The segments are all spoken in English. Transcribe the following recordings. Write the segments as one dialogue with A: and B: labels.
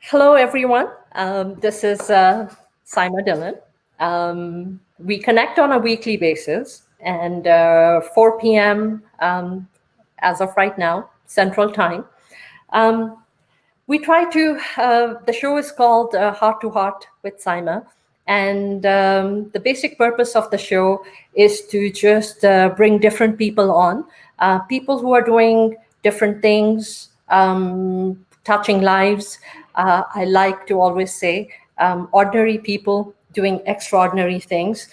A: Hello, everyone. This is Saima Dillon. We connect on a weekly basis, and 4 p.m. As of right now, Central Time. Um, we try to, the show is called Heart to Heart with Saima. And the basic purpose of the show is to just bring different people on, people who are doing different things, touching lives. I like to always say ordinary people doing extraordinary things,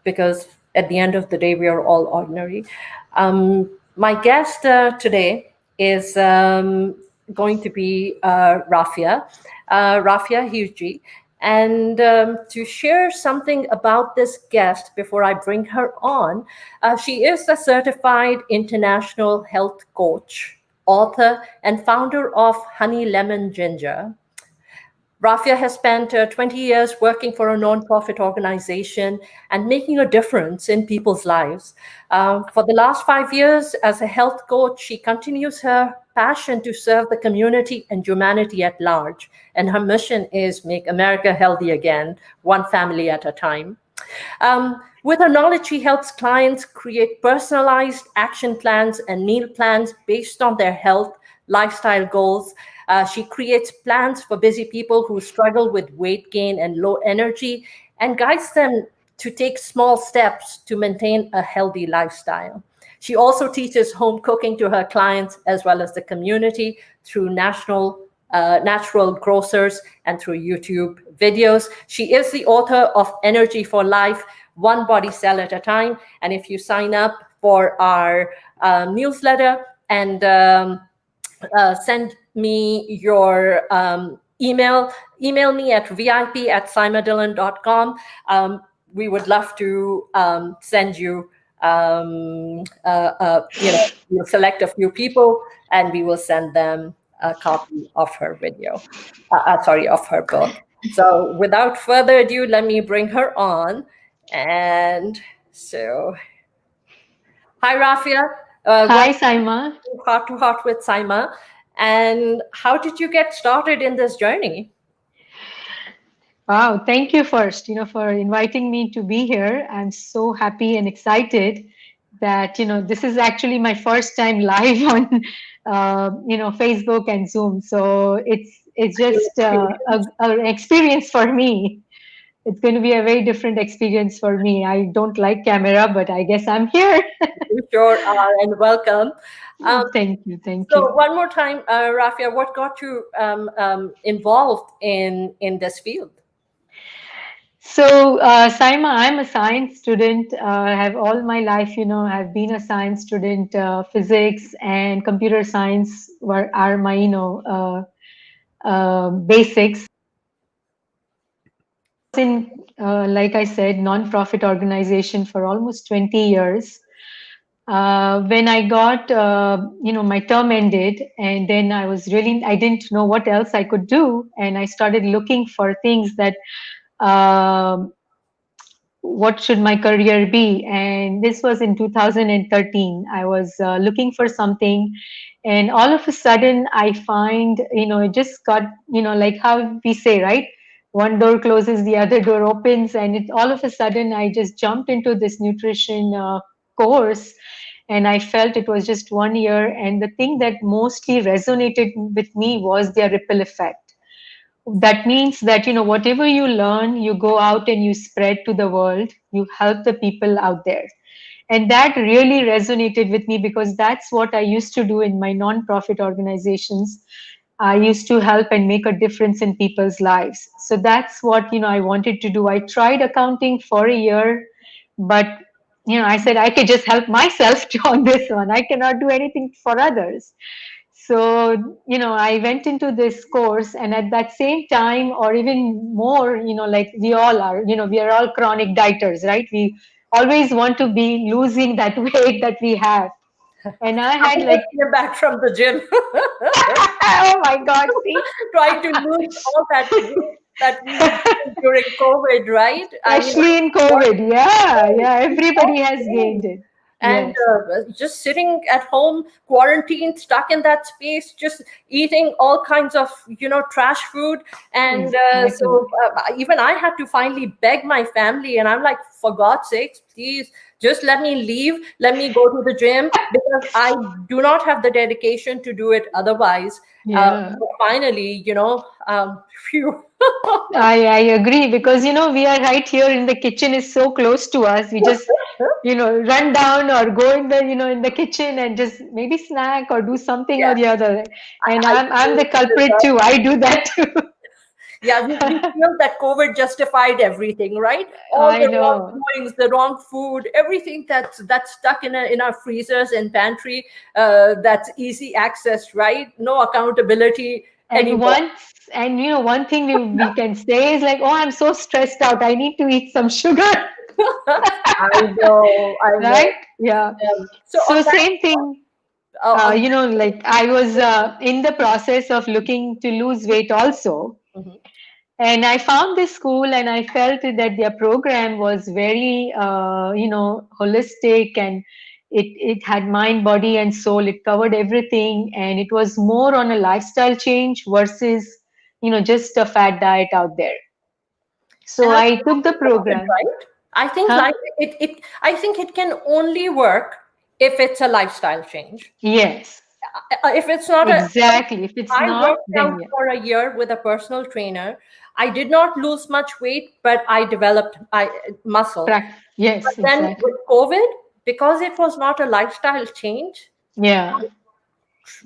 A: because at the end of the day, we are all ordinary. My guest today is going to be Rafia Heerji. And to share something about this guest before I bring her on, she is a certified international health coach, author, and founder of HoneyLemonGinger. Rafia has spent 20 years working for a nonprofit organization and making a difference in people's lives. For the last 5 years, as a health coach, she continues her passion to serve the community and humanity at large. And her mission is make America healthy again, one family at a time. With her knowledge, she helps clients create personalized action plans and meal plans based on their health, lifestyle goals. She creates plans for busy people who struggle with weight gain and low energy and guides them to take small steps to maintain a healthy lifestyle. She also teaches home cooking to her clients as well as the community through natural grocers and through YouTube videos. She is the author of Energy for Life, One Body Cell at a Time. And if you sign up for our newsletter and send me your email me at vip@simadillon.com. We would love to send you, we'll select a few people and we will send them a copy of her video, of her book. So without further ado, let me bring her on. And so, hi, Rafia.
B: Hi,
A: Welcome
B: Saima.
A: to Heart to Heart with Saima. And how did you get started in this journey?
B: Wow, thank you first, for inviting me to be here. I'm so happy and excited that, this is actually my first time live on, Facebook and Zoom. So it's just an experience for me. It's going to be a very different experience for me. I don't like camera, but I guess I'm here.
A: You sure are, and welcome. Um,
B: Thank you, thank
A: so
B: you.
A: one more time, Rafia, what got you involved in this field?
B: So, Saima, I'm a science student. I have all my life, I've been a science student. Physics and computer science are my, basics. In, like I said, non-profit organization for almost 20 years. When I got, my term ended, and then I didn't know what else I could do, and I started looking for things that. Um what should my career be, and this was in 2013. I was looking for something, and all of a sudden I find, it just got, like how we say, right, one door closes, the other door opens, and it all of a sudden I just jumped into this nutrition course, and I felt it was just 1 year, and the thing that mostly resonated with me was their ripple effect. That means that, whatever you learn, you go out and you spread to the world, you help the people out there. And that really resonated with me, because that's what I used to do in my non-profit organizations. I used to help and make a difference in people's lives. So that's what, I wanted to do. I tried accounting for a year, but I said I could just help myself on this one. I cannot do anything for others. So, I went into this course, and at that same time, or even more, like we all are, we are all chronic dieters, right? We always want to be losing that weight that we have. And I
A: I
B: had like,
A: just came back from the gym,
B: oh my God, see?
A: trying to lose all that weight that we gained during COVID, right? I mean,
B: Especially in
A: what?
B: COVID. Yeah, yeah, everybody has gained it.
A: and
B: Yes.
A: just sitting at home, quarantined, stuck in that space, just eating all kinds of trash food. And
B: Exactly.
A: even I had to finally beg my family, and I'm like, for God's sakes, please just let me leave, let me go to the gym, because I do not have the dedication to do it otherwise.
B: Yeah.
A: But finally, phew.
B: I agree because we are right here in the kitchen is so close to us. We just run down or go in the in the kitchen and just maybe snack or do something or
A: Yes,
B: the other. And
A: I
B: I'm the
A: feel
B: culprit too. I do that too.
A: yeah, we feel that COVID justified everything, right? All
B: I
A: the
B: know.
A: wrongdoings, the wrong food, everything that's stuck in our freezers and pantry, that's easy access, right? No accountability
B: And
A: anymore.
B: one thing we can say is like, oh, I'm so stressed out. I need to eat some sugar.
A: I know.
B: Right? Yeah.
A: So
B: So
A: on that,
B: same thing.
A: on
B: Like I was in the process of looking to lose weight also.
A: Mhm.
B: And I found this school and I felt that their program was very, holistic, and it had mind, body, and soul. It covered everything. And it was more on a lifestyle change versus, just a fat diet out there.
A: And
B: So
A: I
B: I
A: think
B: took
A: that's
B: the
A: important,
B: program.
A: right? I think
B: Huh?
A: like I think it can only work if it's a lifestyle change.
B: Yes,
A: If it's not a
B: exactly. If it's
A: I
B: not,
A: worked out
B: then yeah.
A: for a year with a personal trainer. I did not lose much weight, but I developed muscle. But
B: Yes,
A: then
B: exactly.
A: with COVID, because it was not a lifestyle change,
B: Yeah.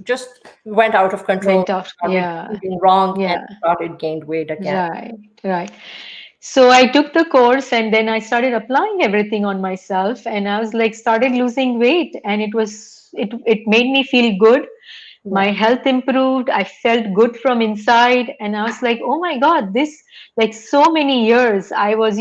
A: just went out of control,
B: Went off.
A: started
B: Yeah.
A: eating wrong, and
B: Yeah.
A: started gained weight again.
B: Right. Right. So I took the course and then I started applying everything on myself, and I was like started losing weight, and it made me feel good. My
A: Yeah.
B: health improved. I felt good from inside, and I was like, oh my God, this, like, so many years I was,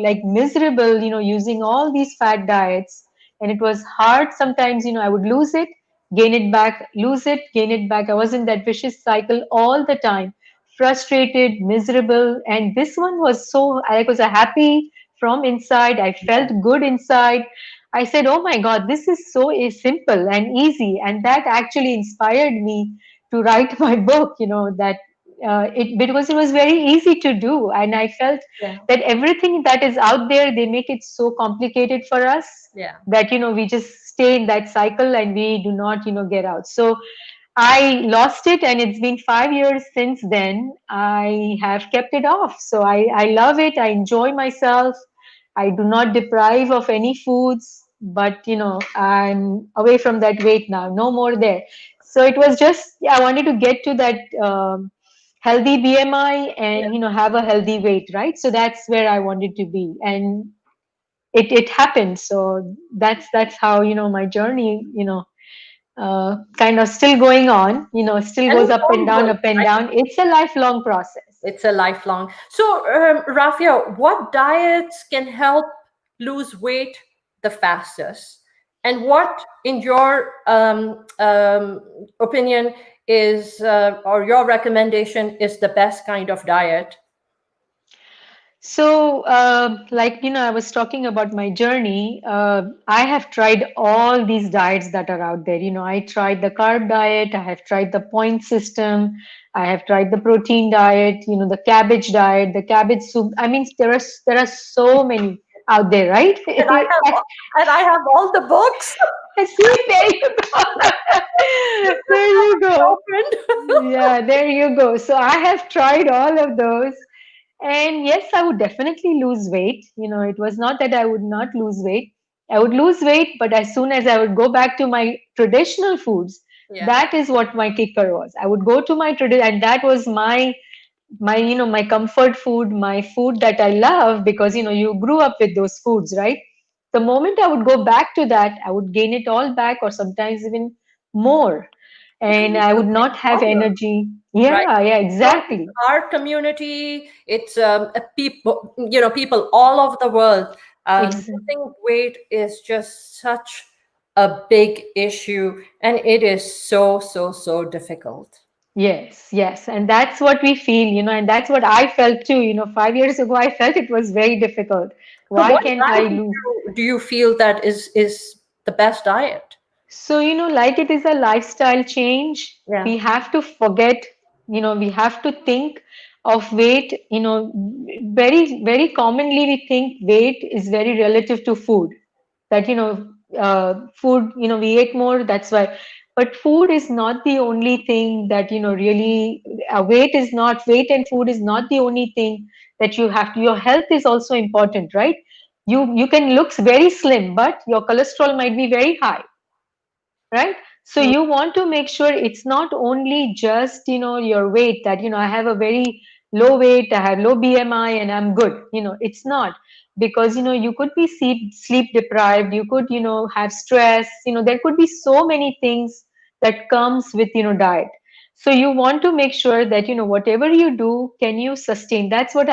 B: like miserable, using all these fat diets, and it was hard sometimes. I would lose it, gain it back, lose it, gain it back. I was in that vicious cycle all the time, frustrated, miserable. And this one was so, I was a happy from inside. I felt good inside. I said, oh my God, this is so simple and easy. And that actually inspired me to write my book, that because it was very easy to do. And I felt
A: Yeah.
B: that everything that is out there, they make it so complicated for us
A: Yeah.
B: that, we just stay in that cycle and we do not, get out. So I lost it, and it's been 5 years since then. I have kept it off. So I love it. I enjoy myself. I do not deprive of any foods, but I'm away from that weight now. No more there. So it was just, yeah, I wanted to get to that healthy BMI
A: Yeah.
B: and have a healthy weight, right? So that's where I wanted to be, and it happened. So that's how my journey kind of still going on, still
A: And
B: goes
A: it's
B: up and down,
A: ongoing,
B: up and
A: right?
B: down. It's a lifelong process.
A: It's a lifelong. So, Rafia, what diets can help lose weight the fastest? And what, in your opinion, is or your recommendation is the best kind of diet?
B: So, like, I was talking about my journey. I have tried all these diets that are out there. I tried the carb diet, I have tried the point system, I have tried the protein diet, the cabbage diet, the cabbage soup. I mean, there are so many out there, right?
A: And I have all the books.
B: See, there you go. There you go.
A: Opened.
B: Yeah, there you go. So I have tried all of those. And yes, I would definitely lose weight. It was not that I would not lose weight. I would lose weight, but as soon as I would go back to my traditional foods,
A: Yeah.
B: that is what my kicker was. I would go to my tradition, and that was my comfort food, my food that I love, because you grew up with those foods, right? The moment I would go back to that, I would gain it all back, or sometimes even more,
A: Because
B: and
A: it's
B: I
A: a
B: would
A: big
B: not have
A: problem,
B: energy.
A: right?
B: Yeah, yeah,
A: Not just
B: exactly.
A: our community, it's people, people all over the world.
B: Exactly.
A: Losing weight is just such a big issue, and it is so, so, so difficult.
B: Yes, yes. And that's what we feel, and that's what I felt too. 5 years ago, I felt it was very difficult.
A: So,
B: Why
A: what
B: can't I
A: diet
B: lose?
A: do you feel that is the best diet?
B: So, like it is a lifestyle change,
A: Yeah.
B: we have to forget, we have to think of weight, very, very commonly we think weight is very relative to food. That, food, we ate more, that's why. But food is not the only thing that, really, weight and food is not the only thing that you have to, your health is also important, right? You can look very slim, but your cholesterol might be very high, right? So
A: Mm.
B: you want to make sure it's not only just your weight, that I have a very low weight, I have low BMI and I'm good. It's not, because you could be sleep deprived, you could have stress, there could be so many things that comes with diet. So you want to make sure that whatever you do, can you sustain. That's what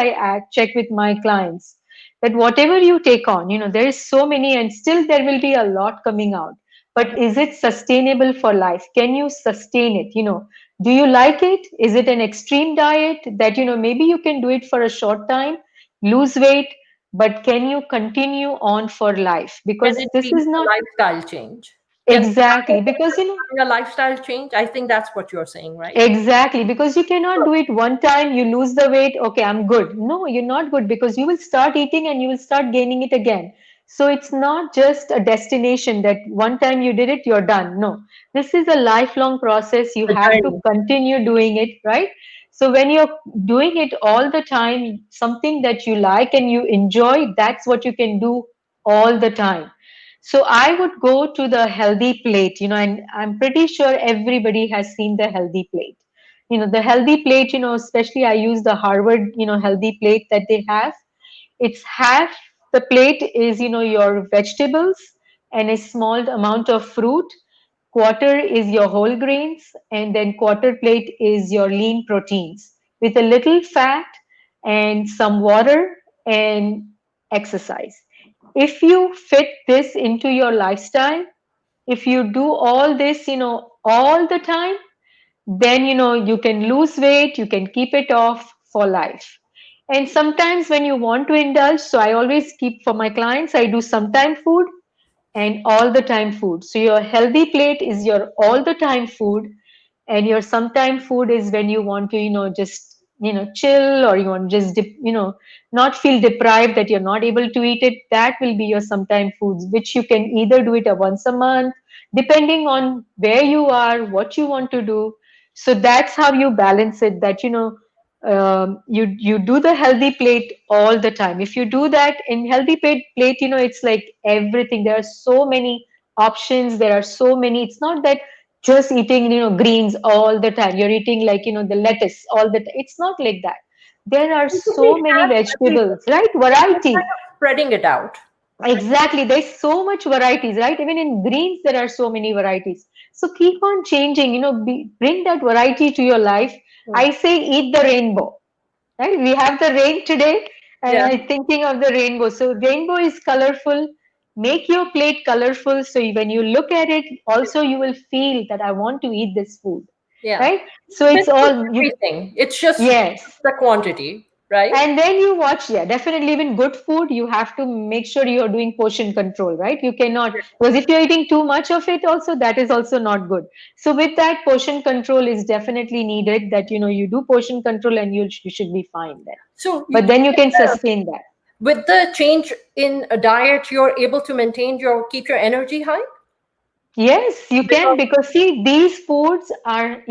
B: check with my clients, that whatever you take on, there is so many, and still there will be a lot coming out, but is it sustainable for life? Can you sustain it? Do you like it? Is it an extreme diet that maybe you can do it for a short time, lose weight, but can you continue on for life?
A: Can
B: Because
A: it
B: this
A: be
B: is not
A: a lifestyle change? Can
B: exactly,
A: diet
B: because
A: also be a lifestyle change? I think that's what you're saying, right?
B: exactly, because you cannot do it one time, you lose the weight, okay, I'm good. No, you're not good, because you will start eating and you will start gaining it again. So it's not just a destination that one time you did it, you're done. No, this is a lifelong process. You
A: The
B: have to
A: journey.
B: continue doing it, right? So when you're doing it all the time, something that you like and you enjoy, that's what you can do all the time. So I would go to the healthy plate, and I'm pretty sure everybody has seen the healthy plate. The healthy plate, especially I use the Harvard, healthy plate that they have. It's half the plate is, your vegetables and a small amount of fruit. Quarter is your whole grains, and then quarter plate is your lean proteins with a little fat and some water and exercise. If you fit this into your lifestyle, if you do all this, all the time, then you can lose weight, you can keep it off for life. And sometimes when you want to indulge, so I always keep for my clients, I do sometime food and all the time food. So your healthy plate is your all the time food, and your sometime food is when you want to, just chill, or you want to just not feel deprived that you're not able to eat it. That will be your sometime foods, which you can either do it a once a month, depending on where you are, what you want to do. So that's how you balance it, that you do the healthy plate all the time. If you do that in healthy plate, it's like everything. There are so many options, there are so many. It's not that just eating greens all the time, you're eating like the lettuce all the time. It's not like that. There are
A: Basically,
B: so many
A: have everything.
B: vegetables, right?
A: It's just kind
B: Variety.
A: of spreading it out.
B: Exactly. There's so much varieties, right? Even in greens, there are so many varieties. So keep on changing, bring that variety to your life.
A: Hmm.
B: I say eat the rainbow, right? We have the rain today, and
A: Yeah,
B: I'm thinking of the rainbow. So rainbow is colorful. Make your plate colorful. So when you look at it, also you will feel that I want to eat this food,
A: yeah.
B: right? So
A: Can
B: it's
A: put
B: all you,
A: everything. It's just
B: yes.
A: the quantity, right?
B: And then you watch, yeah, definitely even good food, you have to make sure you're doing portion control, right? You cannot, because if you're eating too much of it also, that is also not good. So with that, portion control is definitely needed, that, you do portion control and you should be fine then.
A: So
B: But then you can sustain that.
A: with the change in a diet, you're able to maintain your keep your energy high
B: Yes, you can,
A: because
B: because see, these foods are,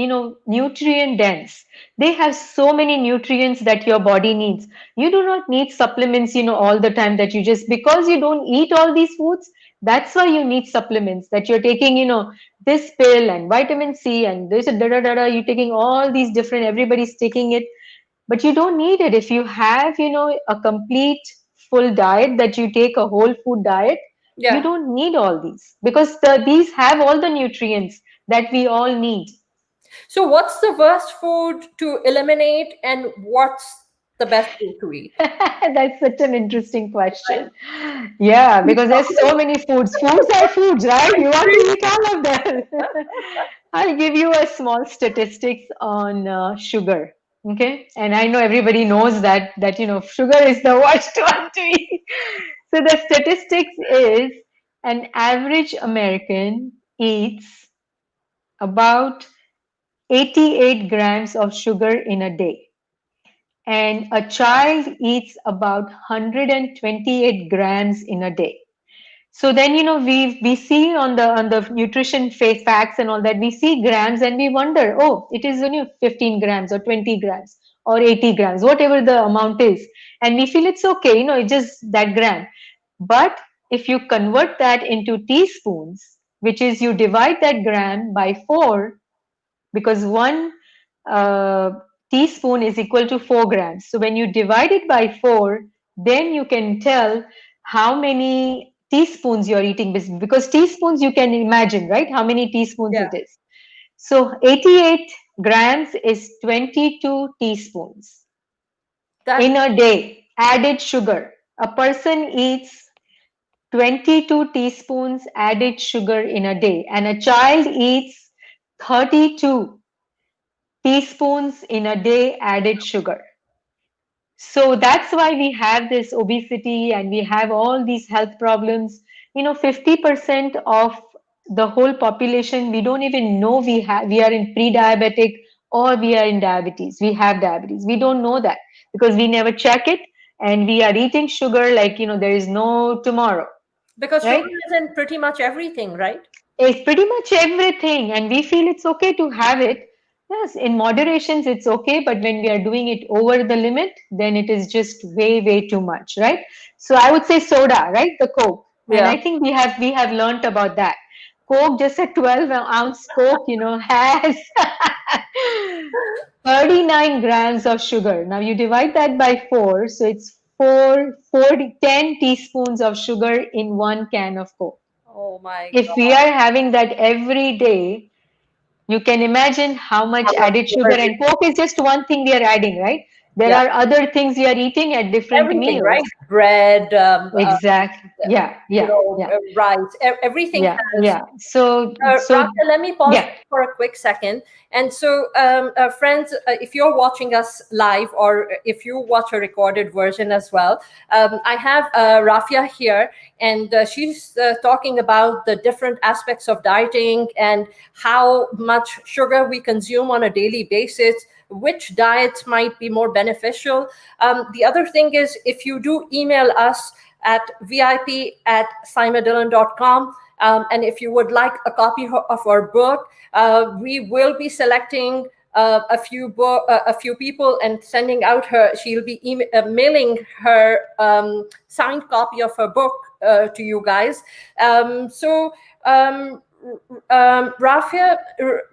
B: nutrient dense. They have so many nutrients that your body needs. You do not need supplements, all the time, that you just, because you don't eat all these foods, that's why you need supplements, that you're taking, this pill and vitamin C and this, da da da da, you're taking all these different, everybody's taking it, but you don't need it. If you have, a complete full diet, that you take a whole food diet, you
A: yeah.
B: don't need all these, because these have all the nutrients that we all need.
A: So what's the worst food to eliminate and what's the best food to eat?
B: That's such an interesting question. Yeah, because there's so many foods. Foods are foods, right? You want to eat all of them. I'll give you a small statistics on sugar. Okay, and I know everybody knows that sugar is the worst one to eat. So the statistics is An average American eats about 88 grams of sugar in a day, and a child eats about 128 grams in a day. So then, we see on the nutrition facts and all that, we see grams and we wonder, oh, it is only 15 grams or 20 grams or 80 grams, whatever the amount is, and we feel it's okay, it's just that gram. But if you convert that into teaspoons, which is you divide that gram by 4, because one uh, teaspoon is equal to 4 grams. So when you divide it by 4, then you can tell how many teaspoons you're eating, because teaspoons you can imagine, right? How many teaspoons
A: Yeah.
B: it is. So 88 grams is 22 teaspoons
A: That
B: in a day, added sugar. A person eats 22 teaspoons added sugar in a day, and a child eats 32 teaspoons in a day added sugar. So that's why we have this obesity and we have all these health problems. 50% of the whole population, we don't even know we are in pre-diabetic or we are in diabetes. We have diabetes. We don't know that because we never check it, and we are eating sugar like, there is no tomorrow,
A: because sugar
B: right?
A: is in pretty much everything, right?
B: It's pretty much everything, and we feel it's okay to have it. Yes, in moderations, it's okay, but when we are doing it over the limit, then it is just way, way too much, right? So I would say soda, right? The Coke, and
A: Yeah.
B: I think we have learned about that. Coke, just a 12-ounce Coke, has 39 grams of sugar. Now you divide that by 4, so it's 10 teaspoons of sugar in one can of Coke.
A: Oh my
B: If we
A: God.
B: are having that every day, you can imagine how
A: How
B: much
A: much
B: added sugar.
A: sugar we
B: And Coke is just one thing we are adding, right? There
A: Yeah.
B: are other things we are eating at different
A: Everything,
B: meals.
A: right? Bread,
B: Exactly. Yeah, yeah, yeah,
A: rice, everything
B: yeah,
A: has.
B: yeah. So
A: Rafia, let me pause
B: yeah.
A: for a quick second. And so, friends, if you're watching us live or if you watch a recorded version as well, I have Rafia here, and she's talking about the different aspects of dieting and how much sugar we consume on a daily basis, which diets might be more beneficial. The other thing is, if you do email us at vip@saimadillon.com, and if you would like a copy of our book, we will be selecting a few people and sending out her. She'll be mailing her signed copy of her book to you guys. So. Rafia,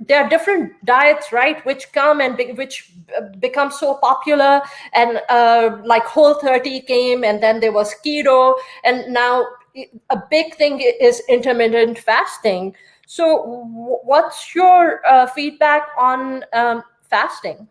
A: there are different diets, right, which come and which become so popular, and like Whole30 came, and then there was keto, and now a big thing is intermittent fasting. So, what's your feedback on fasting?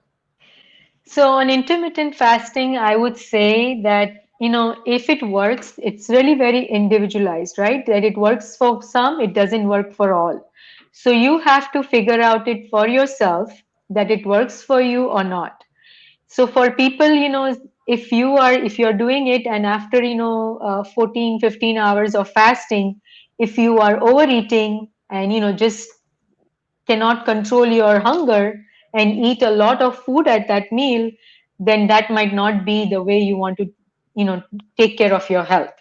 B: So on intermittent fasting, I would say that, if it works, it's really very individualized, right? That it works for some, it doesn't work for all. So you have to figure out it for yourself that it works for you or not. So for people, if you're doing it, and after 14, 15 hours of fasting, if you are overeating and just cannot control your hunger and eat a lot of food at that meal, then that might not be the way you want to take care of your health.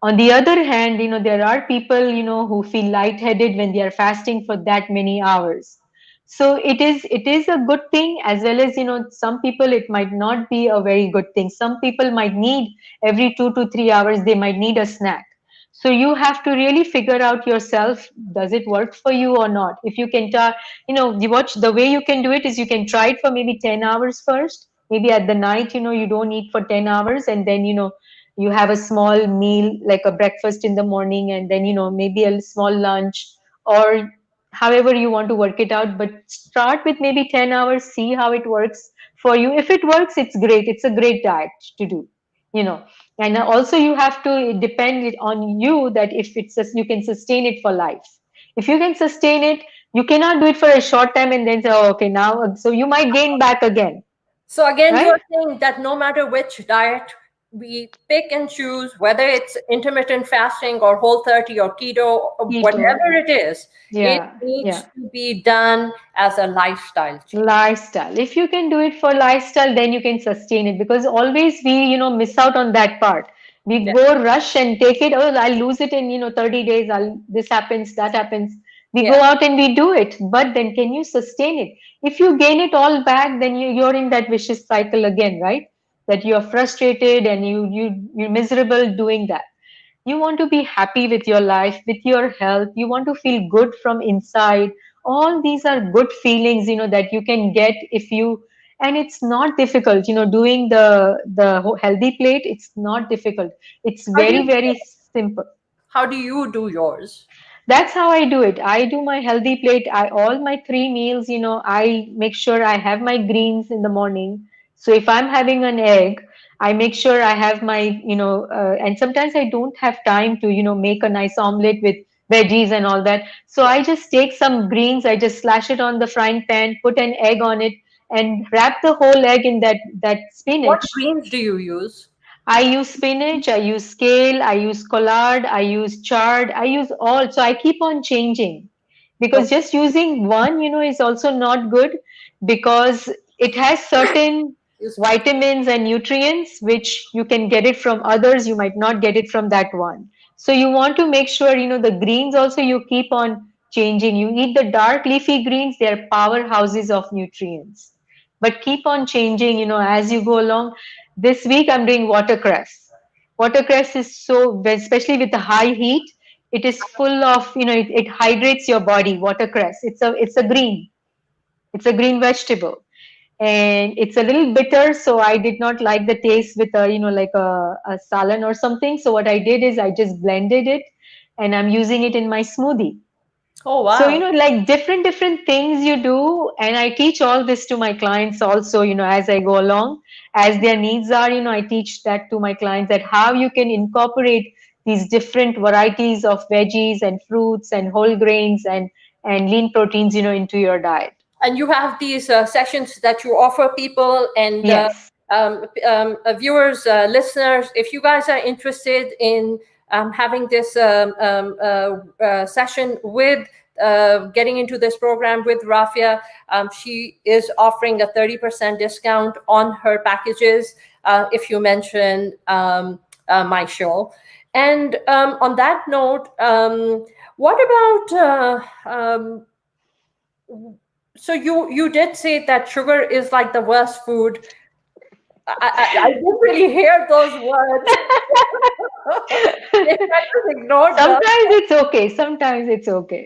B: On the other hand, there are people, who feel lightheaded when they are fasting for that many hours. So it is a good thing, as well as, some people it might not be a very good thing. Some people might need every 2 to 3 hours, they might need a snack. So you have to really figure out yourself, does it work for you or not? If you can the way you can do it is you can try it for maybe 10 hours first. Maybe at the night, you don't eat for 10 hours, and then you have a small meal like a breakfast in the morning, and then maybe a small lunch, or however you want to work it out. But start with maybe 10 hours, see how it works for you. If it works, it's great, it's a great diet to do, you know and also you have to depend it on you, that if it's just you can sustain it for life. If you can sustain it, you cannot do it for a short time and then say, oh, okay, now so you might gain back again,
A: So again, you
B: right?
A: are saying that no matter which diet we pick and choose whether it's intermittent fasting or whole 30 or keto, or
B: Keto.
A: whatever it is, it
B: Yeah,
A: needs
B: yeah.
A: to be done as a lifestyle change.
B: Lifestyle. If you can do it for lifestyle, then you can sustain it, because always we, miss out on that part. We
A: Yeah.
B: go rush and take it. Oh, I'll lose it in, 30 days. This happens, that happens. We
A: Yeah.
B: go out and we do it. But then can you sustain it? If you gain it all back, then you're in that vicious cycle again, right? That you're frustrated and you're miserable doing that. You want to be happy with your life, with your health. You want to feel good from inside. All these are good feelings, that you can get if you, and it's not difficult, doing the healthy plate. It's not difficult. It's
A: How do
B: very,
A: you
B: very simple.
A: how do you do yours?
B: That's how I do it. I do my healthy plate. I all my three meals, I make sure I have my greens in the morning. So if I'm having an egg, I make sure I have my, and sometimes I don't have time to, make a nice omelet with veggies and all that. So
A: Yeah.
B: I just take some greens, I just slash it on the frying pan, put an egg on it, and wrap the whole egg in that
A: What
B: spinach.
A: greens do you use?
B: I use spinach, I use kale, I use collard, I use chard, I use all. So I keep on changing, because
A: Okay.
B: just using one, is also not good, because it has certain
A: Excuse me.
B: vitamins and nutrients which you can get it from others, you might not get it from that one. So you want to make sure, the greens also you keep on changing. You eat the dark leafy greens, they are powerhouses of nutrients. But keep on changing, as you go along. This week I'm doing watercress. Watercress is so, especially with the high heat, it is full of, it hydrates your body. Watercress. It's a green vegetable, and it's a little bitter. So I did not like the taste with a, like a salan or something. So what I did is I just blended it, and I'm using it in my smoothie.
A: Oh
B: So,
A: wow.
B: like different things you do, and I teach all this to my clients also, as I go along, as their needs are, I teach that to my clients, that how you can incorporate these different varieties of veggies and fruits and whole grains and lean proteins, into your diet.
A: And you have these sessions that you offer people, and
B: Yes.
A: viewers, listeners, if you guys are interested in having this session with getting into this program with Rafia, she is offering a 30% discount on her packages if you mention my show. And on that note, what about so you did say that sugar is like the worst food. I didn't really hear those words. Maybe I just ignored them.
B: Sometimes it's okay. Sometimes it's okay.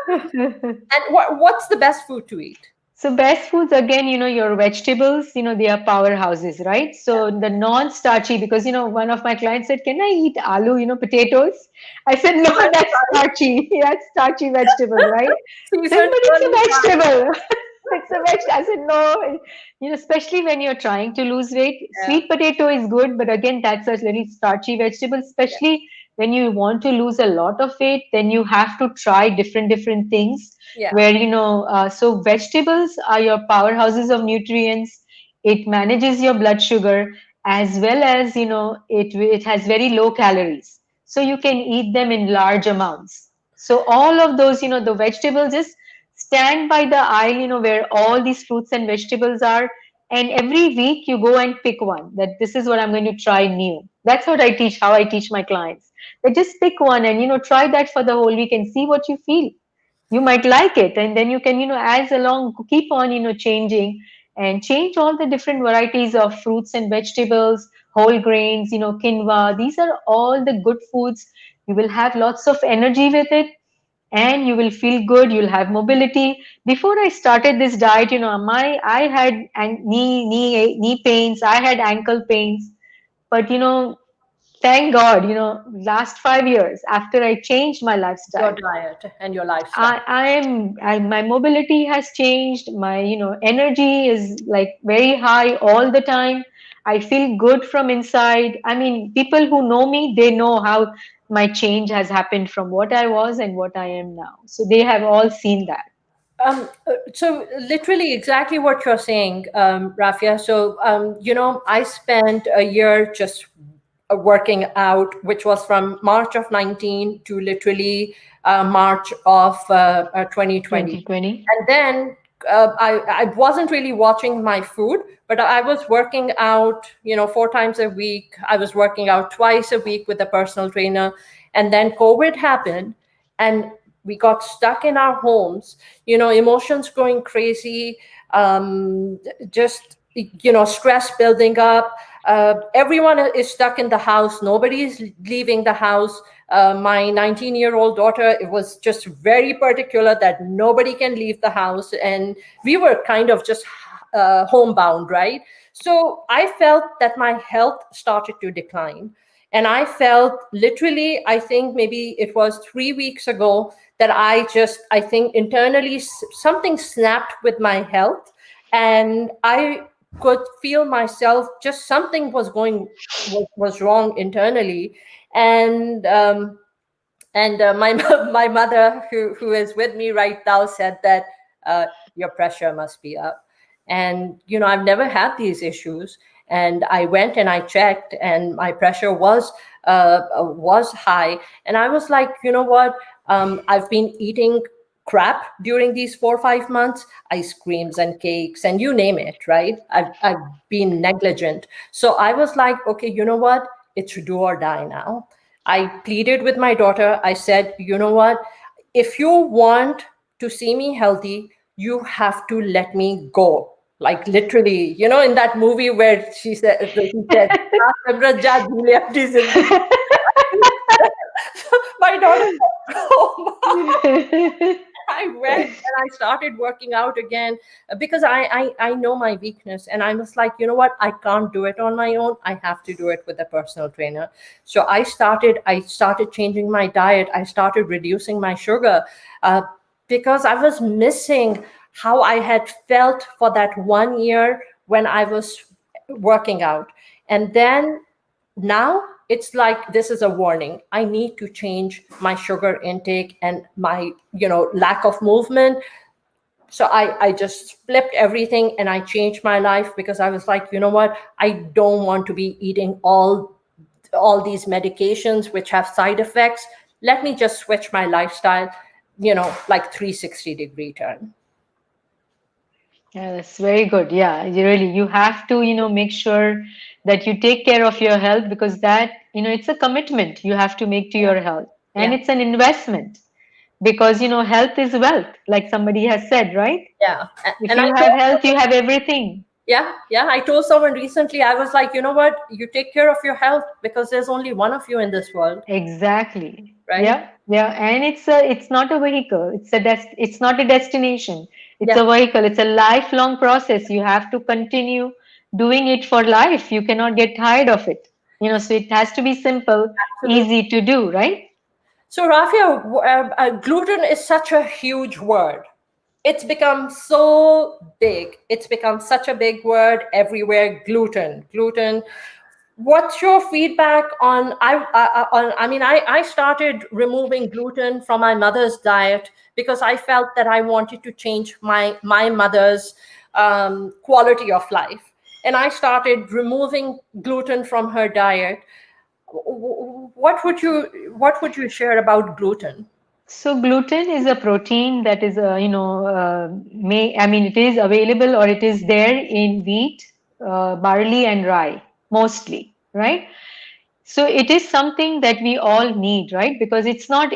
A: And what's the best food to eat?
B: So best foods again, your vegetables, they are powerhouses, right?
A: Yeah.
B: So the non-starchy, because one of my clients said, "Can I eat aloo, potatoes?" I said, "No, that's
A: Right.
B: starchy. That's starchy vegetables, right?" Then,
A: Seasoned
B: but it's
A: curly
B: a
A: fries.
B: vegetable. It's a vegetable. I said, "No." Especially when you're trying to lose weight,
A: Yeah.
B: sweet potato is good, but again, that's a little starchy vegetable.
A: Yeah.
B: Especially when you want to lose a lot of weight, then you have to try different things,
A: Yeah.
B: where so vegetables are your powerhouses of nutrients. It manages your blood sugar, as well as it has very low calories, so you can eat them in large amounts. So all of those, the vegetables, just stand by the aisle, where all these fruits and vegetables are, and every week you go and pick one, that this is what I'm going to try new. That's what I teach, how I teach my clients, that just pick one and try that for the whole week and see what you feel. You might like it, and then you can, as along, keep on, changing, and change all the different varieties of fruits and vegetables, whole grains, quinoa. These are all the good foods. You will have lots of energy with it, and you will feel good. You'll have mobility. Before I started this diet, my I had knee pains, I had ankle pains, but thank God, last 5 years after I changed my
A: Your
B: lifestyle,
A: diet and your lifestyle.
B: my mobility has changed. My, energy is like very high all the time. I feel good from inside. I mean, people who know me, they know how my change has happened from what I was and what I am now. So they have all seen that.
A: So literally exactly what you're saying, Rafia. So, I spent a year just working out, which was from March of 19 to literally March of 2020.
B: 2020?
A: And then I wasn't really watching my food, but I was working out, 4 times a week. I was working out twice a week with a personal trainer. And then COVID happened, and we got stuck in our homes, emotions going crazy, just, stress building up. Everyone is stuck in the house. Nobody is leaving the house. My 19-year-old daughter, it was just very particular that nobody can leave the house. And we were kind of just homebound, right? So I felt that my health started to decline. And I felt literally, I think maybe it was 3 weeks ago that I think internally something snapped with my health. And I could feel myself, just something was wrong internally. And my my mother, who is with me right now, said that uh, your pressure must be up. And I've never had these issues. And I went and I checked, and my pressure was high. And I was like, you know what? I've been eating crap during these 4 or 5 months, ice creams and cakes and you name it, right? I've been negligent. So I was like, okay, you know what? It's do or die now. I pleaded with my daughter. I said, you know what? If you want to see me healthy, you have to let me go. Like literally, in that movie where he said, "Ah, Samrajja Julia, please zindagi." My daughter said, oh, I went and I started working out again, because I know my weakness, and I was like, you know what, I can't do it on my own. I have to do it with a personal trainer. So I started changing my diet. I started reducing my sugar, uh, because I was missing how I had felt for that 1 year when I was working out. And then now it's like this is a warning. I need to change my sugar intake and my lack of movement. So I just flipped everything and I changed my life, because I was like, you know what, I don't want to be eating all these medications which have side effects. Let me just switch my lifestyle, like 360-degree turn.
B: Yeah, that's very good. Yeah, you have to, make sure that you take care of your health because that, it's a commitment you have to make to
A: Yeah,
B: your health. And
A: yeah,
B: it's an investment because, health is wealth, like somebody has said, right?
A: yeah.
B: If
A: And I
B: you have
A: told
B: health, you have everything.
A: Yeah, yeah. I told someone recently, I was like, you know what? You take care of your health, because there's only one of you in this world,
B: Exactly.
A: right?
B: Yeah, yeah. And it's not a vehicle. It's not a destination. It's
A: Yeah,
B: a vehicle. It's a lifelong process. You have to continue doing it for life. You cannot get tired of it. So it has to be simple,
A: absolutely.
B: easy to do, right?
A: So, Rafia, gluten is such a huge word. It's become so big. It's become such a big word everywhere. Gluten, gluten. What's your feedback on? I started removing gluten from my mother's diet because I felt that I wanted to change my mother's quality of life, and I started removing gluten from her diet. What would you share about gluten?
B: So gluten is a protein that is, it is available or it is there in wheat, barley, and rye mostly, right? So it is something that we all need, right? Because it's not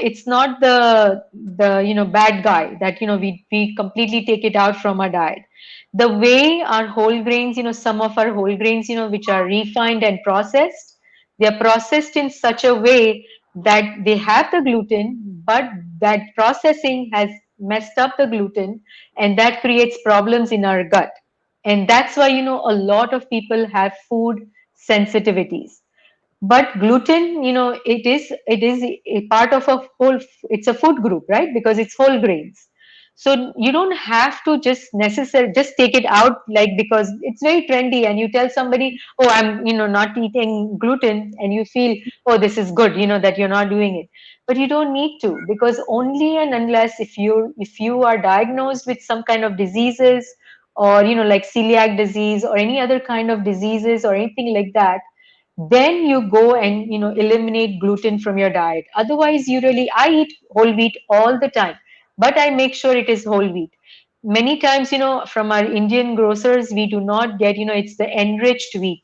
B: the bad guy that we completely take it out from our diet. The way our whole grains, some of our whole grains, which are refined and processed, they are processed in such a way that they have the gluten, but that processing has messed up the gluten, and that creates problems in our gut. And that's why a lot of people have food sensitivities. But gluten, it is a part of a whole, it's a food group, right? Because it's whole grains. So you don't have to just take it out, like, because it's very trendy and you tell somebody, oh, I'm, not eating gluten, and you feel, oh, this is good, that you're not doing it. But you don't need to, because only and unless if you are diagnosed with some kind of diseases, or like celiac disease or any other kind of diseases or anything like that, then you go and eliminate gluten from your diet. Otherwise, I eat whole wheat all the time, but I make sure it is whole wheat. Many times, from our Indian grocers, we do not get, it's the enriched wheat.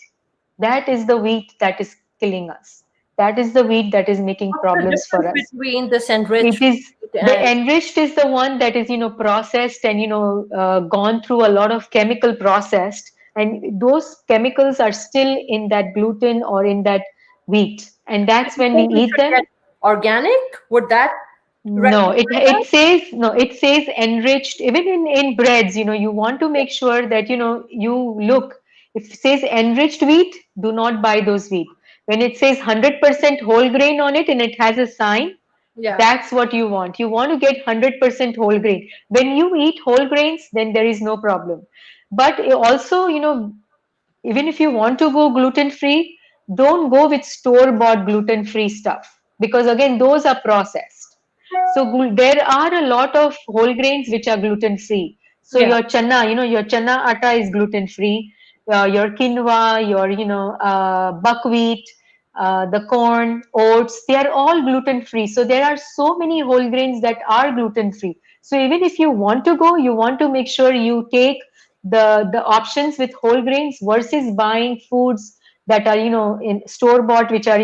B: That is the wheat that is killing us. That is the wheat that is making
A: What's the
B: problems for
A: difference
B: us.
A: between this
B: It
A: enriched
B: is
A: wheat
B: the
A: and
B: enriched is the one that is processed and gone through a lot of chemical processed, and those chemicals are still in that gluten or in that wheat, and that's
A: you
B: when we
A: think we
B: eat
A: should
B: them.
A: get organic? Would that
B: No, it
A: rectify
B: it
A: that?
B: says no. It says enriched. Even in breads, you want to make sure that you look. If it says enriched wheat, do not buy those wheat. When it says 100% whole grain on it and it has a sign,
A: Yeah.
B: that's what you want. You want to get 100% whole grain. When you eat whole grains, then there is no problem. But also, even if you want to go gluten free, don't go with store bought gluten free stuff, because again, those are processed. So there are a lot of whole grains which are gluten free. So
A: Yeah.
B: your chana atta is gluten free. Your quinoa, your buckwheat, the corn, oats, they are all gluten free. So there are so many whole grains that are gluten free. So even if you want to go, you want to make sure you take the options with whole grains versus buying foods that are in store bought, which are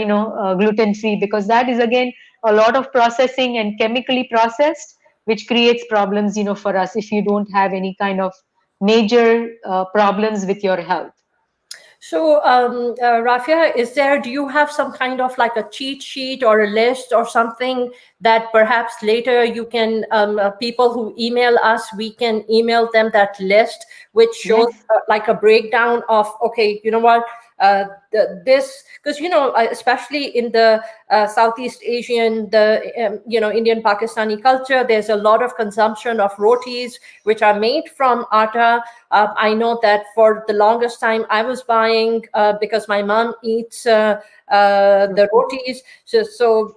B: gluten free, because that is again a lot of processing and chemically processed, which creates problems for us if you don't have any kind of major problems with your health.
A: So, Rafia, do you have some kind of like a cheat sheet or a list or something that perhaps later you can, people who email us, we can email them that list, which shows
B: Yes,
A: like a breakdown of, okay, you know what, this, because, especially in the Southeast Asian, Indian Pakistani culture, there's a lot of consumption of rotis, which are made from atta. I know that for the longest time I was buying because my mom eats the
B: roti.
A: rotis. So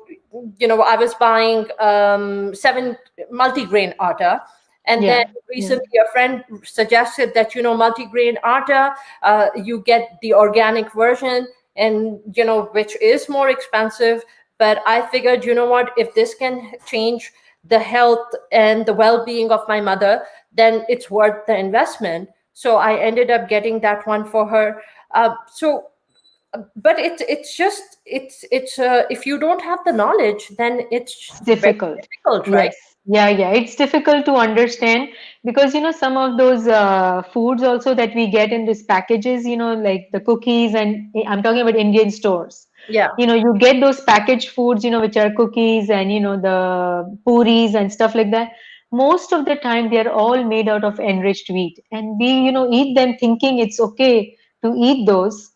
A: I was buying seven multigrain atta. And then
B: Yeah, yeah.
A: recently, a friend suggested that multigrain atta, you get the organic version, and which is more expensive. But I figured, you know what, if this can change the health and the well-being of my mother, then it's worth the investment. So I ended up getting that one for her. But it's if you don't have the knowledge, then it's
B: It's
A: very
B: difficult.
A: difficult, right?
B: Yes. Yeah, yeah. It's difficult to understand, because, some of those foods also that we get in these packages, like the cookies, and I'm talking about Indian stores.
A: Yeah.
B: You get those packaged foods, which are cookies and, the puris and stuff like that. Most of the time, they are all made out of enriched wheat. And we, eat them thinking it's okay to eat those,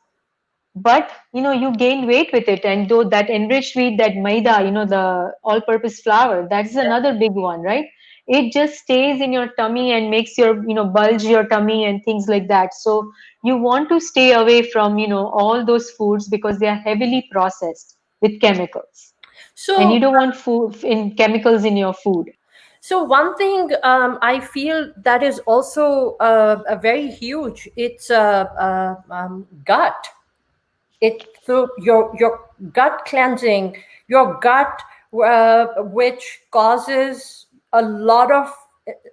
B: but you gain weight with it. And though that enriched wheat, that maida, the all purpose flour, that's another big one, right? It just stays in your tummy and makes your bulge your tummy and things like that. So you want to stay away from all those foods, because they are heavily processed with chemicals, and you
A: So
B: don't want food in chemicals in your food.
A: So one thing I feel that is also a very huge. It's gut. It so your gut cleansing, your gut, which causes a lot of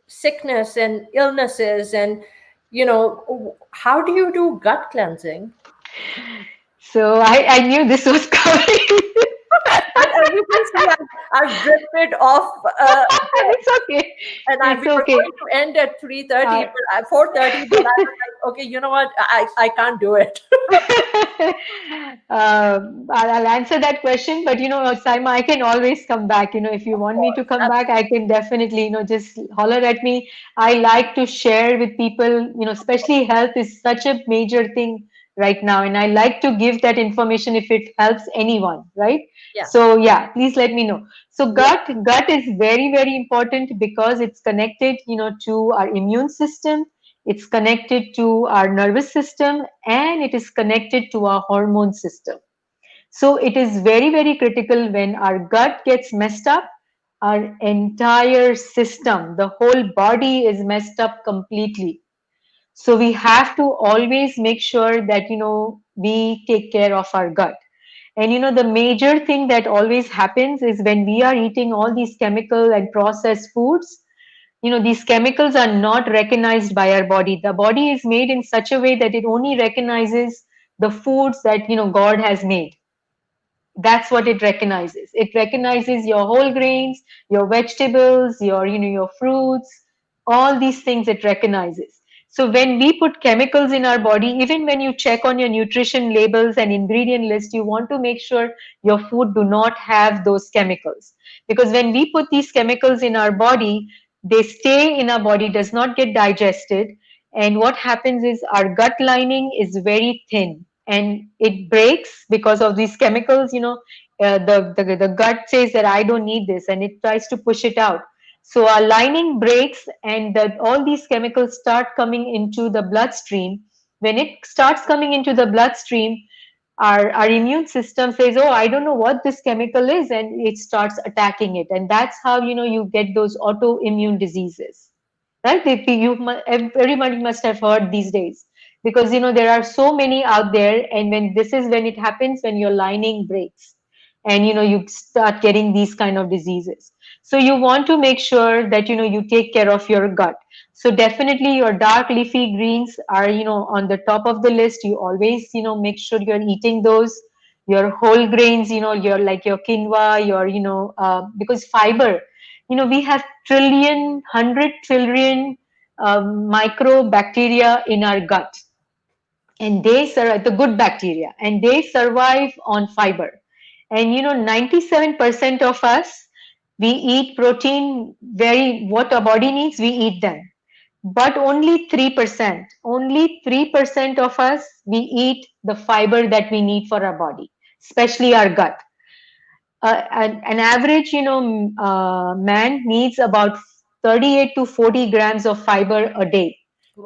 A: sickness and illnesses, and how do you do gut cleansing?
B: So I knew this was coming.
A: And you can see I've drifted off
B: It's okay.
A: we
B: It's
A: were
B: okay.
A: going to end at 3:30,
B: Uh,
A: but at 4:30, but I was like, okay, you know what? I can't do it.
B: I'll answer that question, but Saima, I can always come back. If you
A: Of
B: want me to
A: course.
B: come back, I can definitely, just holler at me. I like to share with people, especially health is such a major thing right now, and I like to give that information if it helps anyone, right?
A: Yeah.
B: So yeah, please let me know. So
A: Yeah.
B: gut is very, very important because it's connected, to our immune system, it's connected to our nervous system, and it is connected to our hormone system. So it is very, very critical. When our gut gets messed up, our entire system, the whole body is messed up completely. So we have to always make sure that, we take care of our gut. And the major thing that always happens is when we are eating all these chemical and processed foods, these chemicals are not recognized by our body. The body is made in such a way that it only recognizes the foods that, God has made. That's what it recognizes. It recognizes your whole grains, your vegetables, your fruits, all these things it recognizes. So when we put chemicals in our body, even when you check on your nutrition labels and ingredient list, you want to make sure your food do not have those chemicals. Because when we put these chemicals in our body, they stay in our body, does not get digested, and what happens is our gut lining is very thin and it breaks because of these chemicals. The gut says that I don't need this and it tries to push it out. So our lining breaks and all these chemicals start coming into the bloodstream. When it starts coming into the bloodstream, our immune system says, oh, I don't know what this chemical is, and it starts attacking it. And that's how you get those autoimmune diseases, right? Everybody must have heard these days, because there are so many out there. And when this is when it happens, when your lining breaks, and you start getting these kind of diseases. So you want to make sure that you take care of your gut. So definitely your dark leafy greens are on the top of the list. You always make sure you're eating those. Your whole grains, your like your quinoa, your because fiber, we have 100 trillion microbacteria in our gut, and they survive, the good bacteria, and they survive on fiber. And 97% of us, we eat protein, very what our body needs, we eat them. But only 3% of us, we eat the fiber that we need for our body, especially our gut. An average, man needs about 38 to 40 grams of fiber a day,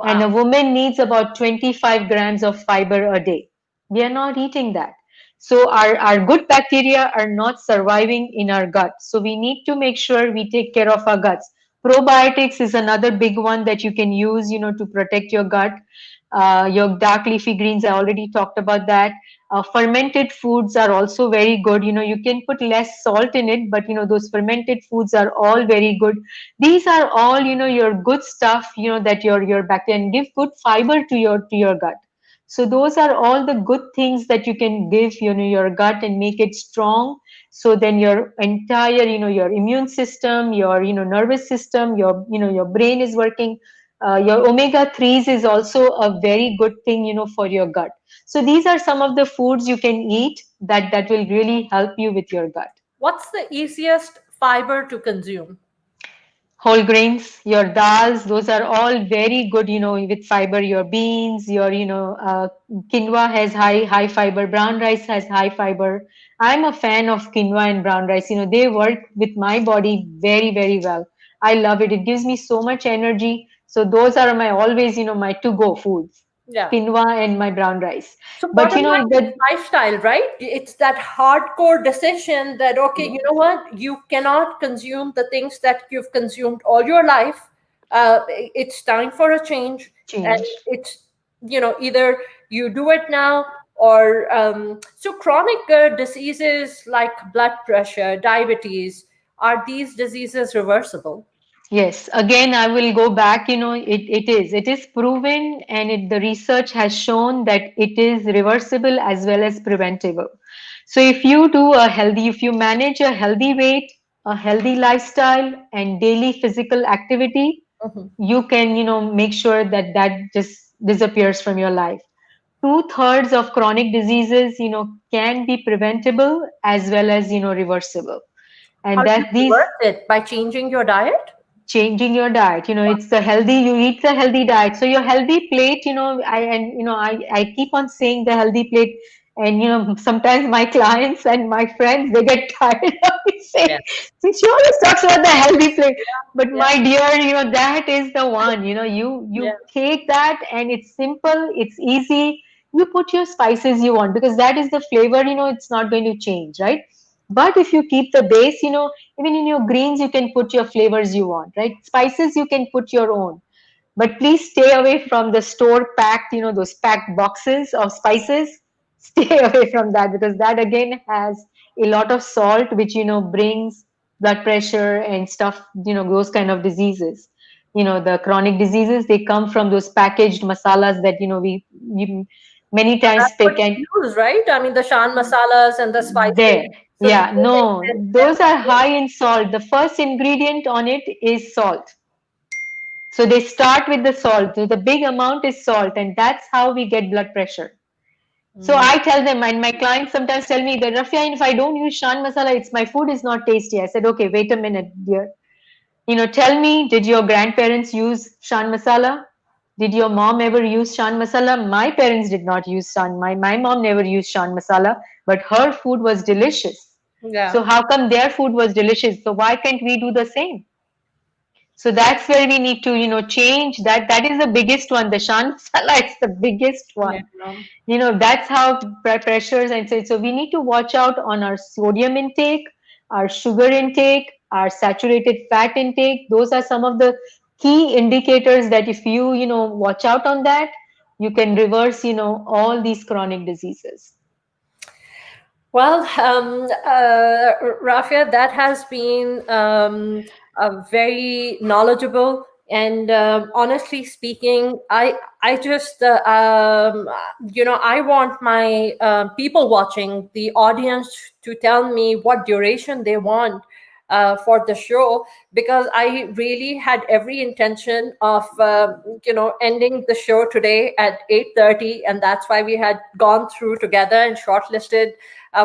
B: and a
A: Wow.
B: woman needs about 25 grams of fiber a day. We are not eating that. So our good bacteria are not surviving in our gut. So we need to make sure we take care of our guts. Probiotics is another big one that you can use, to protect your gut. Your dark leafy greens, I already talked about that. Fermented foods are also very good. You can put less salt in it, but those fermented foods are all very good. These are all your good stuff. That your bacteria, and give good fiber to your gut. So those are all the good things that you can give your gut and make it strong. So then your entire your immune system, your nervous system, your brain is working. Your omega 3s is also a very good thing for your gut. So these are some of the foods you can eat that will really help you with your gut.
A: What's the easiest fiber to consume?
B: Whole grains, your dals, those are all very good, with fiber. Your beans, your, quinoa has high fiber. Brown rice has high fiber. I'm a fan of quinoa and brown rice. They work with my body very, very well. I love it. It gives me so much energy. So those are my always, my to-go foods,
A: Yeah.
B: quinoa and my brown rice.
A: So
B: But,
A: bottom line is lifestyle, right? It's that hardcore decision that, okay, you know what? You cannot consume the things that you've consumed all your life. It's time for a change. And
B: change.
A: it's, either you do it now or, so chronic diseases like blood pressure, diabetes, are these diseases reversible?
B: Yes, again, I will go back. It is proven, and the research has shown that it is reversible as well as preventable. So if you manage a healthy weight, a healthy lifestyle, and daily physical activity,
A: Mhm.
B: you can, make sure that just disappears from your life. Two-thirds of chronic diseases, can be preventable as well as, reversible.
A: How
B: And
A: do you
B: that these
A: reverse it? By changing your diet?
B: changing your diet. It's the healthy, you eat the healthy diet. So your healthy plate, I keep on saying the healthy plate. And sometimes my clients and my friends, they get tired of me saying,
A: Yeah.
B: she always talks about the healthy plate. But
A: Yeah.
B: my dear, that is the one. You
A: Yeah.
B: take that, and it's simple, it's easy. You put your spices you want, because that is the flavor. It's not going to change, right? But if you keep the base, even in your greens, you can put your flavors you want, right? Spices, you can put your own. But please stay away from the store packed, those packed boxes of spices. Stay away from that, because that again has a lot of salt, which, brings blood pressure and stuff, those kind of diseases. The chronic diseases, they come from those packaged masalas that, we many times
A: That's what
B: pick. And
A: you use, right? I mean, the shan masalas and the spices.
B: there,
A: So
B: yeah,
A: those
B: no,
A: exist
B: those are
A: everywhere.
B: high in salt. The first ingredient on it is salt. So they start with the salt. So the big amount is salt, and that's how we get blood pressure. So
A: Mm,
B: I tell them, and my clients sometimes tell me that, Rafia, if I don't use shan masala, it's my food is not tasty. I said, okay, wait a minute, dear. Tell me, did your grandparents use shan masala? Did your mom ever use shan masala? My parents did not use shan. My mom never used shan masala, but her food was delicious.
A: yeah.
B: So how come their food was delicious? So why can't we do the same? So that's where we need to, change that. That is the biggest one. The shan masala is the biggest
A: Yeah.
B: one. That's how pressures, and so we need to watch out on our sodium intake, our sugar intake, our saturated fat intake. Those are some of the key indicators that if you, watch out on that, you can reverse, all these chronic diseases.
A: Well, Rafia, that has been a very knowledgeable, and honestly speaking, I just I want my people watching, the audience, to tell me what duration they want for the show, because I really had every intention of ending the show today at 8:30, and that's why we had gone through together and shortlisted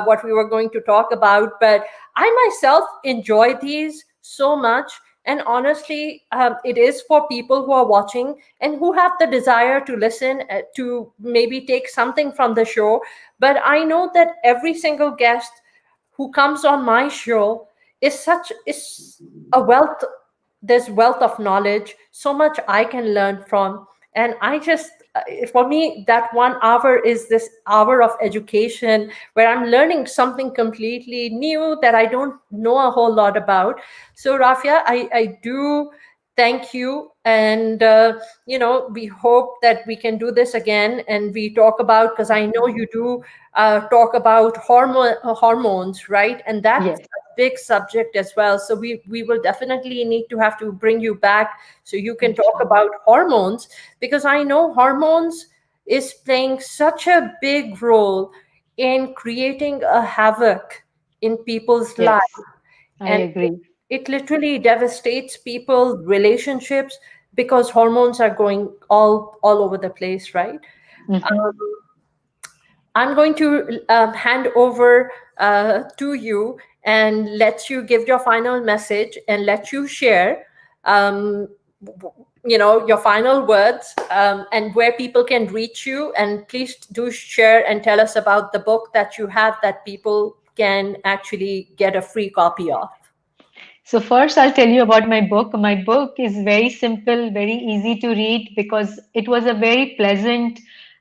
A: what we were going to talk about. But I myself enjoy these so much. And honestly, it is for people who are watching and who have the desire to listen, to maybe take something from the show. But I know that every single guest who comes on my show is a wealth. There's wealth of knowledge, so much I can learn from. And I just for me, that 1 hour is this hour of education where I'm learning something completely new that I don't know a whole lot about. So Rafia, I do thank you. And we hope that we can do this again, and we talk about, because I know you do talk about hormones, right? And that's
B: Yes,
A: a big subject as well. So we will definitely need to have to bring you back so you can talk
B: inshallah.
A: about hormones, because I know hormones is playing such a big role in creating a havoc in people's lives.
B: Yes, I
A: And
B: agree.
A: it literally devastates people relationships, because hormones are going all over the place, right?
B: Hmm.
A: I'm going to hand over to you and let you give your final message and let you share, um, your final words, and where people can reach you. And please do share and tell us about the book that you have that people can actually get a free copy of.
B: So first, I'll tell you about my book. My book is very simple, very easy to read, because it was a very pleasant,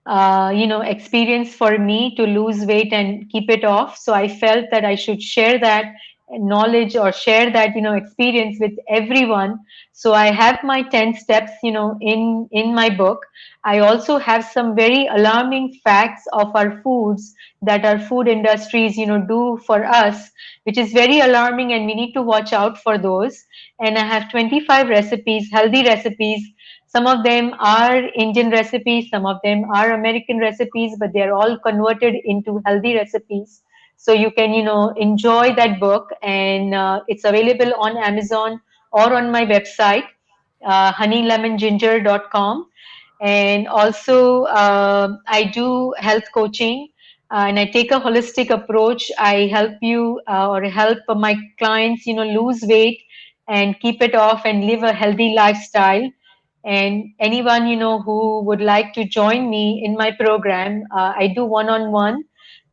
B: experience for me to lose weight and keep it off. So I felt that I should share that knowledge, or share that, experience with everyone. So I have my 10 steps, in my book. I also have some very alarming facts of our foods that our food industries, do for us, which is very alarming, and we need to watch out for those. And I have 25 recipes, healthy recipes. Some of them are Indian recipes, some of them are American recipes, but they're all converted into healthy recipes. So you can, enjoy that book, and it's available on Amazon or on my website, honeylemonginger.com. And also, I do health coaching, and I take a holistic approach. I help you, or help my clients, lose weight and keep it off and live a healthy lifestyle. And anyone, who would like to join me in my program, I do one-on-one.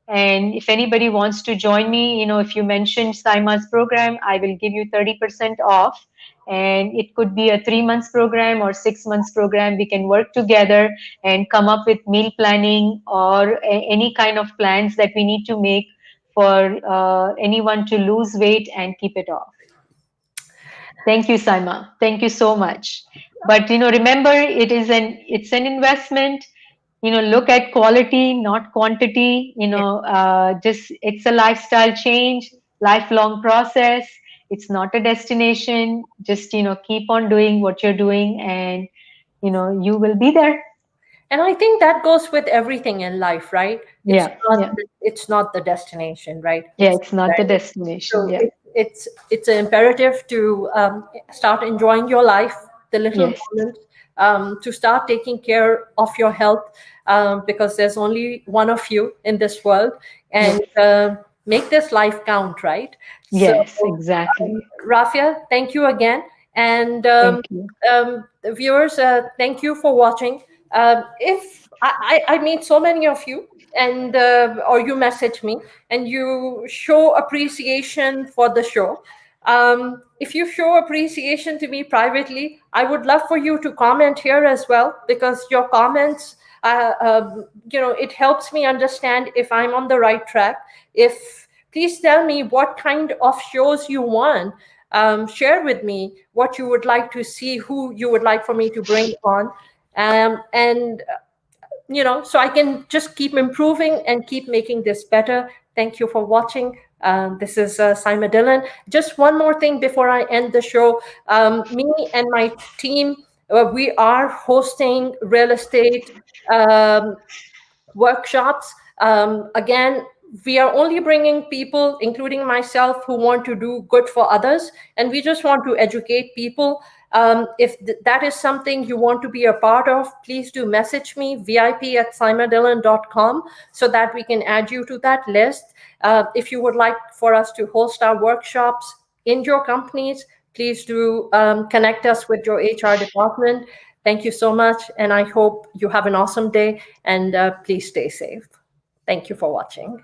B: And if anybody wants to join me, if you mention Saima's program, I will give you 30% off. And it could be a 3 months program or 6 months program. We can work together and come up with meal planning or any kind of plans that we need to make for anyone to lose weight and keep it off. Thank you, Saima. Thank you so much. But remember, it's an investment. Look at quality, not quantity. Just it's a lifestyle change, lifelong process. It's not a destination. Just keep on doing what you're doing, and you will be there.
A: And I think that goes with everything in life, right? It's
B: Yeah,
A: not
B: yeah,
A: it's not the destination, right?
B: yeah.
A: It's
B: It's not the
A: right.
B: destination.
A: So
B: Yeah.
A: it's an imperative to start enjoying your life, the little
B: Yes.
A: moments, to start taking care of your health, because there's only one of you in this world, and
B: Yes.
A: make this life count, right? So,
B: Yes. Exactly.
A: Rafia, thank you again, and
B: Thank you.
A: the viewers, thank you for watching. If I meet so many of you, and or you message me and you show appreciation for the show. If you show appreciation to me privately, I would love for you to comment here as well, because your comments, it helps me understand if I'm on the right track. If Please tell me what kind of shows you want. Share with me what you would like to see, who you would like for me to bring on, and so I can just keep improving and keep making this better. Thank you for watching. This is Saima Dillon. Just one more thing before I end the show. Me and my team, we are hosting real estate um, workshops. Again, we are only bringing people, including myself, who want to do good for others, and we just want to educate people. If that is something you want to be a part of, please do message me, vip@simadillon.com, so that we can add you to that list. If you would like for us to host our workshops in your companies, please do connect us with your HR department. Thank you so much, and I hope you have an awesome day, and please stay safe. Thank you for watching.